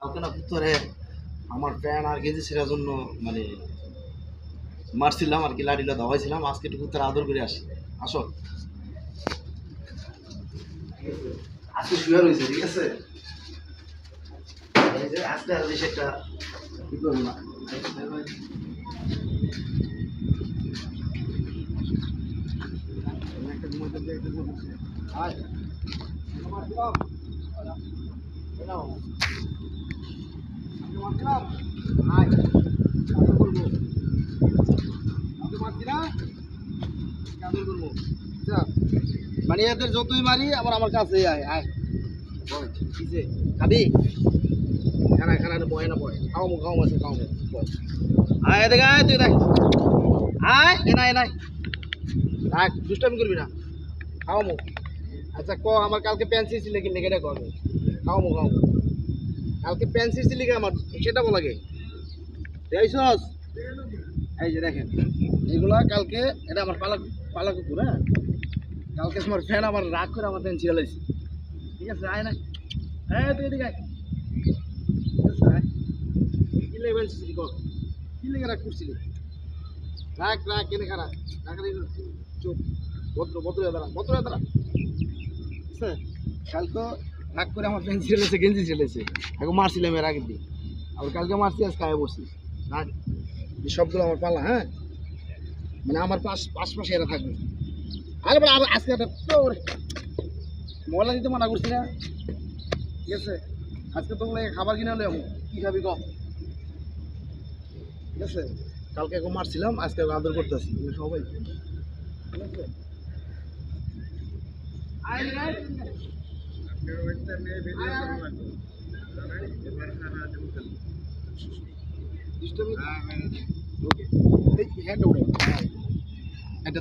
কালকে না ভিতরে আমার প্যান্ট আর গেঞ্জি ছেঁড়ার জন্য মানে মারছিলাম আর কি, লাঠিটা দাবাইছিলাম। আজকে একটু ভিতরে আদর করে আসি। আসো, আজকে শুয়ে রয়েছে, ঠিক আছে? এই যে আজকে আর বেশি একটা কি করবো না। মানে এদের যতই মারি আবার আমার কাছে আয় আয় কিসে খাবি? খানা খানা বয় না বয়, খাও মু খাও মাসে খাও বয়। আয় এদিকে আয়, তুই দেখ আয়, এনাই এনাই দেখ, দুষ্টামি করবি না, খাও মু। আচ্ছা ক, আমার কালকে পেন্সিল ছিল কি লেগে কর, খাও মু খাও মু। কালকে পেন্সিল ছিল কি আমার, সেটা বলাগে দেখছস? এই যে দেখেন এগুলা কালকে, এটা আমার পালা পালা কুকুর। হ্যাঁ, কালকে তোমার ফ্যান আমার রাগ করে আমার ফ্যান ছিঁড়ে লাইছে। ঠিক আছে আয় না, হ্যাঁ তুই এদিকে আয়। ঠিক আছে আয়, কি লেগে ফেলছিস কর, কি লেগে রাগ করছিলি? রাগ রাগ কেনে খারাপ রাগ, চুপ, ভদ্র ভদ্র হয়ে দাঁড়া, ভদ্র হয়ে দাঁড়া। ঠিক আছে, কালকে রাগ করে আমার ফ্যান ছিঁড়ে লেছে, গেঞ্জি ছিঁড়ে লেছে। এখন মারছিলাম এর আগের দিন, আবার কালকে মারছি, আজকে আয় বসছি। রাগ, এই সবগুলো আমার পালা। হ্যাঁ, মানে আমার পাশে এরা থাকবে। আরে বড় আজকে একটা ময়লা দিতে মানা করছি না? ঠিক আছে, আজকে তো খাবার কিনে আনলে কি খাবি ক? ঠিক আছে, কালকে এখন মারছিলাম, আজকে আদর করতেছি সবাই। ঠিক আছে, দুষ্টমি। ওকে, এই হ্যান্ড উড়ে, হ্যাঁ, এটা তো